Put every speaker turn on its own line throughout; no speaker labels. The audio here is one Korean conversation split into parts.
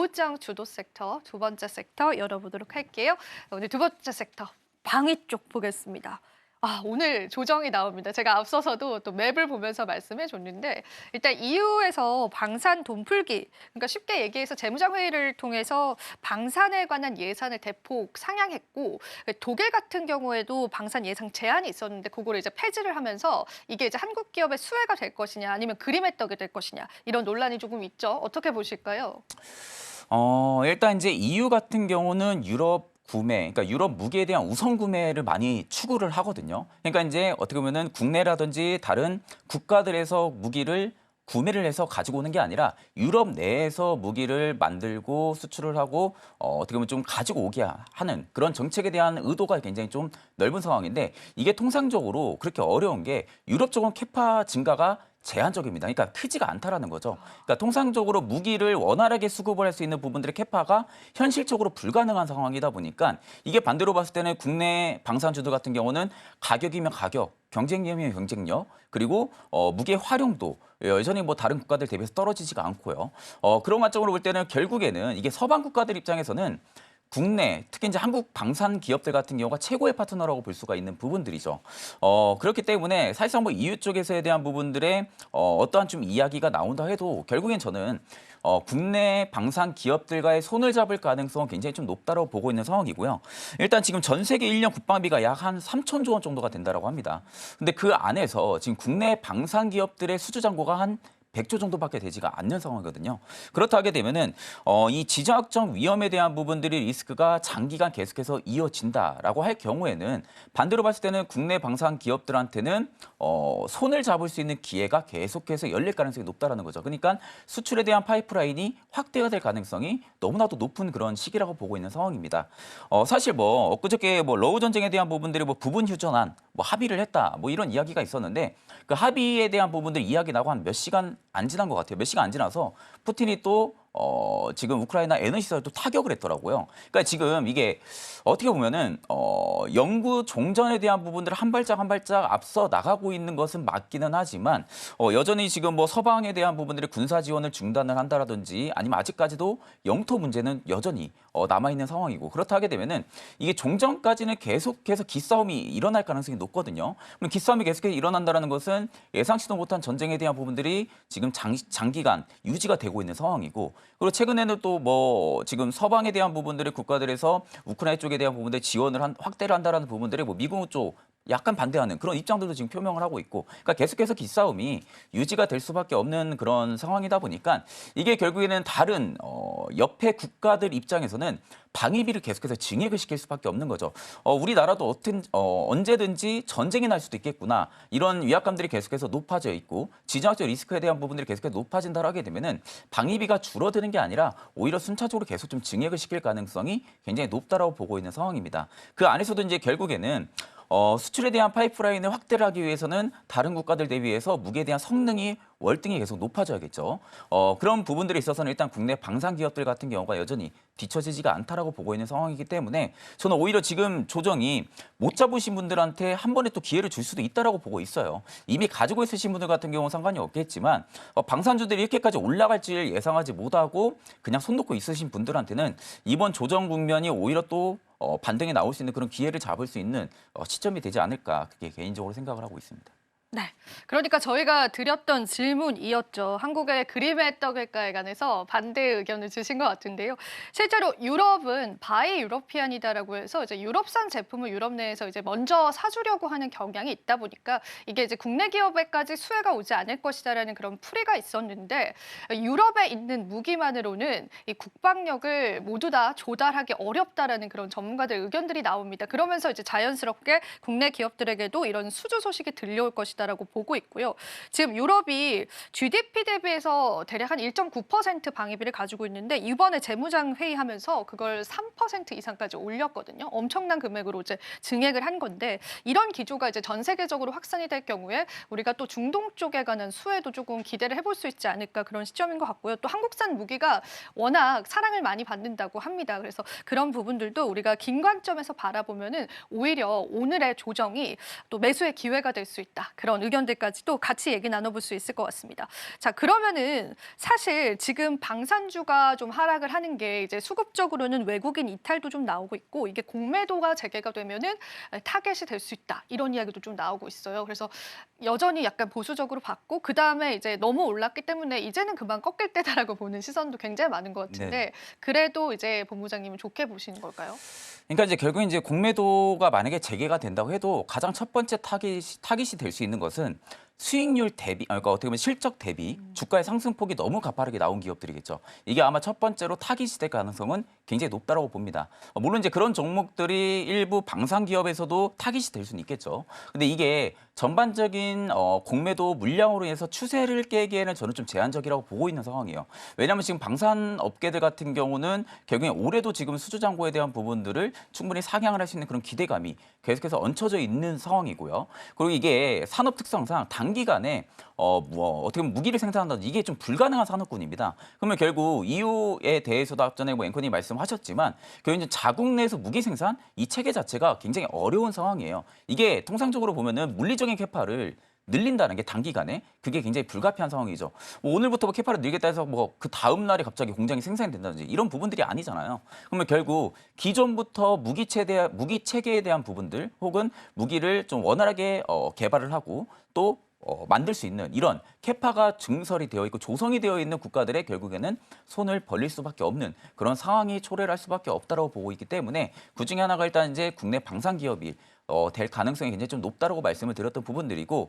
보장 주도 섹터 두 번째 섹터 열어보도록 할게요. 오늘 두 번째 섹터 방위 쪽 보겠습니다. 오늘 조정이 나옵니다. 제가 앞서서도 또 맵을 보면서 말씀해 줬는데 일단 EU에서 방산 돈풀기, 그러니까 쉽게 얘기해서 재무장회의를 통해서 방산에 관한 예산을 대폭 상향했고 독일 같은 경우에도 방산 예상 제한이 있었는데 그거를 이제 폐지를 하면서 이게 이제 한국 기업의 수혜가 될 것이냐 아니면 그림의 떡이 될 것이냐 이런 논란이 조금 있죠. 어떻게 보실까요?
일단 이제 EU 같은 경우는 유럽 구매, 그러니까 유럽 무기에 대한 우선 구매를 많이 추구를 하거든요. 그러니까 이제 어떻게 보면은 국내라든지 다른 국가들에서 무기를 구매를 해서 가지고 오는 게 아니라 유럽 내에서 무기를 만들고 수출을 하고 어떻게 보면 좀 가지고 오게 하는 그런 정책에 대한 의도가 굉장히 좀 넓은 상황인데 이게 통상적으로 그렇게 어려운 게 유럽 쪽은 캐파 증가가 제한적입니다. 그러니까 크지가 않다라는 거죠. 그러니까 통상적으로 무기를 원활하게 수급을 할 수 있는 부분들의 캐파가 현실적으로 불가능한 상황이다 보니까 이게 반대로 봤을 때는 국내 방산주들 같은 경우는 가격이면 가격, 경쟁력이면 경쟁력, 그리고 무기의 활용도 여전히 뭐 다른 국가들 대비해서 떨어지지가 않고요. 그런 관점으로 볼 때는 결국에는 이게 서방 국가들 입장에서는 국내, 특히 이제 한국 방산 기업들 같은 경우가 최고의 파트너라고 볼 수가 있는 부분들이죠. 그렇기 때문에 사실상 뭐 EU 쪽에서에 대한 부분들의 어떠한 좀 이야기가 나온다 해도 결국엔 저는 국내 방산 기업들과의 손을 잡을 가능성은 굉장히 좀 높다고 보고 있는 상황이고요. 일단 지금 전 세계 1년 국방비가 약 한 3천조 원 정도가 된다고 합니다. 근데 그 안에서 지금 국내 방산 기업들의 수주 잔고가 한 100조 정도밖에 되지가 않는 상황이거든요. 그렇다 하게 되면은 이 지정학적 위험에 대한 부분들이 리스크가 장기간 계속해서 이어진다라고 할 경우에는 반대로 봤을 때는 국내 방산 기업들한테는 손을 잡을 수 있는 기회가 계속해서 열릴 가능성이 높다라는 거죠. 그러니까 수출에 대한 파이프라인이 확대가 될 가능성이 너무나도 높은 그런 시기라고 보고 있는 상황입니다. 사실 뭐 엊그저께 뭐 러우 전쟁에 대한 부분들이 뭐 부분 휴전안 뭐 합의를 했다 뭐 이런 이야기가 있었는데 그 합의에 대한 부분들 이야기 나고 한 몇 시간 안 지난 것 같아요. 몇 시간 안 지나서 푸틴이 또 지금 우크라이나 에너지 시설에 또 타격을 했더라고요. 그러니까 지금 이게 어떻게 보면은 영구 종전에 대한 부분들을 한 발짝 한 발짝 앞서 나가고 있는 것은 맞기는 하지만 여전히 지금 뭐 서방에 대한 부분들이 군사 지원을 중단을 한다라든지 아니면 아직까지도 영토 문제는 여전히 남아 있는 상황이고 그렇다 하게 되면은 이게 종전까지는 계속해서 기싸움이 일어날 가능성이 높거든요. 그럼 기싸움이 계속해서 일어난다라는 것은 예상치도 못한 전쟁에 대한 부분들이 지금 장기간 유지가 되고 있는 상황이고 그리고 최근에는 또 뭐 지금 서방에 대한 부분들의 국가들에서 우크라이나 쪽에 대한 부분들 지원을 확대를 한다라는 부분들이 뭐 미국 쪽 약간 반대하는 그런 입장들도 지금 표명을 하고 있고 그러니까 계속해서 기싸움이 유지가 될 수밖에 없는 그런 상황이다 보니까 이게 결국에는 다른 옆에 국가들 입장에서는 방위비를 계속해서 증액을 시킬 수밖에 없는 거죠. 우리나라도 언제든지 전쟁이 날 수도 있겠구나 이런 위압감들이 계속해서 높아져 있고 지정학적 리스크에 대한 부분들이 계속해서 높아진다 하게 되면은 방위비가 줄어드는 게 아니라 오히려 순차적으로 계속 좀 증액을 시킬 가능성이 굉장히 높다라고 보고 있는 상황입니다. 그 안에서도 이제 결국에는 수출에 대한 파이프라인을 확대를 하기 위해서는 다른 국가들 대비해서 무기에 대한 성능이 월등히 계속 높아져야겠죠. 그런 부분들에 있어서는 일단 국내 방산 기업들 같은 경우가 여전히 뒤처지지가 않다라고 보고 있는 상황이기 때문에 저는 오히려 지금 조정이 못 잡으신 분들한테 한 번에 또 기회를 줄 수도 있다라고 보고 있어요. 이미 가지고 있으신 분들 같은 경우는 상관이 없겠지만 방산주들이 이렇게까지 올라갈 줄 예상하지 못하고 그냥 손 놓고 있으신 분들한테는 이번 조정 국면이 오히려 또 반등에 나올 수 있는 그런 기회를 잡을 수 있는 시점이 되지 않을까 그렇게 개인적으로 생각을 하고 있습니다.
네. 그러니까 저희가 드렸던 질문이었죠. 한국의 그림의 떡일까에 관해서 반대 의견을 주신 것 같은데요. 실제로 유럽은 바이 유러피안이다라고 해서 이제 유럽산 제품을 유럽 내에서 이제 먼저 사주려고 하는 경향이 있다 보니까 이게 이제 국내 기업에까지 수혜가 오지 않을 것이다라는 그런 풀이가 있었는데 유럽에 있는 무기만으로는 이 국방력을 모두 다 조달하기 어렵다라는 그런 전문가들 의견들이 나옵니다. 그러면서 이제 자연스럽게 국내 기업들에게도 이런 수주 소식이 들려올 것이다. 라고 보고 있고요. 지금 유럽이 GDP 대비해서 대략 한 1.9% 방위비를 가지고 있는데 이번에 재무장 회의하면서 그걸 3% 이상까지 올렸거든요. 엄청난 금액으로 이제 증액을 한 건데 이런 기조가 이제 전 세계적으로 확산이 될 경우에 우리가 또 중동 쪽에 관한 수혜도 조금 기대를 해볼 수 있지 않을까 그런 시점인 것 같고요. 또 한국산 무기가 워낙 사랑을 많이 받는다고 합니다. 그래서 그런 부분들도 우리가 긴 관점에서 바라보면은 오히려 오늘의 조정이 또 매수의 기회가 될 수 있다. 그런 그런 의견들까지도 같이 얘기 나눠볼 수 있을 것 같습니다. 자, 그러면은 사실 지금 방산주가 좀 하락을 하는 게 이제 수급적으로는 외국인 이탈도 좀 나오고 있고 이게 공매도가 재개가 되면은 타겟이 될 수 있다. 이런 이야기도 좀 나오고 있어요. 그래서 여전히 약간 보수적으로 봤고 그다음에 이제 너무 올랐기 때문에 이제는 그만 꺾일 때다라고 보는 시선도 굉장히 많은 것 같은데
네.
그래도 이제 본부장님은 좋게 보시는 걸까요?
그러니까 이제 결국 이제 공매도가 만약에 재개가 된다고 해도 가장 첫 번째 타깃이 될 수 있는 것은 수익률 대비, 그러니까 어떻게 보면 실적 대비 주가의 상승폭이 너무 가파르게 나온 기업들이겠죠. 이게 아마 첫 번째로 타깃이 될 가능성은 굉장히 높다라고 봅니다. 물론 이제 그런 종목들이 일부 방산 기업에서도 타깃이 될 수는 있겠죠. 근데 이게 전반적인 공매도 물량으로 인해서 추세를 깨기에는 저는 좀 제한적이라고 보고 있는 상황이에요. 왜냐하면 지금 방산 업계들 같은 경우는 결국에 올해도 지금 수주 잔고에 대한 부분들을 충분히 상향을 할 수 있는 그런 기대감이 계속해서 얹혀져 있는 상황이고요. 그리고 이게 산업 특성상 단기간에 어떻게 보면 무기를 생산한다든지 이게 좀 불가능한 산업군입니다. 그러면 결국 이유에 대해서도 앞전에 앵커님 말씀하셨지만 결국 이제 자국 내에서 무기 생산 이 체계 자체가 굉장히 어려운 상황이에요. 이게 통상적으로 보면은 물리적인 캐파를 늘린다는 게 단기간에 그게 굉장히 불가피한 상황이죠. 뭐 오늘부터 뭐 캐파를 늘리겠다 해서 뭐 그 다음 날에 갑자기 공장이 생산이 된다든지 이런 부분들이 아니잖아요. 그러면 결국 기존부터 무기 체계에 대한 부분들 혹은 무기를 좀 원활하게 개발을 하고 또 만들 수 있는 이런 캐파가 증설이 되어 있고 조성이 되어 있는 국가들의 결국에는 손을 벌릴 수밖에 없는 그런 상황이 초래할 수밖에 없다고 보고 있기 때문에 그중에 하나가 일단 이제 국내 방산 기업이 될 가능성이 굉장히 좀 높다라고 말씀을 드렸던 부분들이고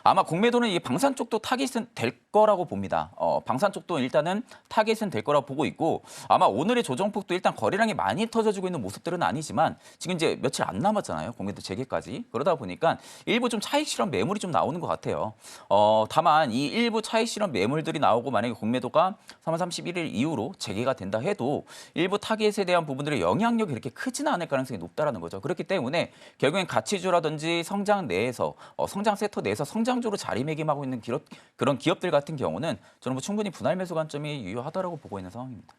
아마 공매도는 이 방산 쪽도 타깃은 될 거라고 봅니다. 방산 쪽도 일단은 타깃은 될 거라고 보고 있고 아마 오늘의 조정폭도 일단 거래량이 많이 터져주고 있는 모습들은 아니지만 지금 이제 며칠 안 남았잖아요. 공매도 재개까지. 그러다 보니까 일부 좀 차익 실현 매물이 좀 나오는 것 같아요. 다만 이 일부 차익 실현 매물들이 나오고 만약에 공매도가 3월 31일 이후로 재개가 된다 해도 일부 타깃에 대한 부분들의 영향력이 그렇게 크지는 않을 가능성이 높다라는 거죠. 그렇기 때문에 결국엔 가치주라든지 성장 내에서 성장 섹터 내에서 성장주로 자리매김하고 있는 그런 기업들 같은 경우는 저는 뭐 충분히 분할 매수 관점이 유효하다라고 보고 있는 상황입니다.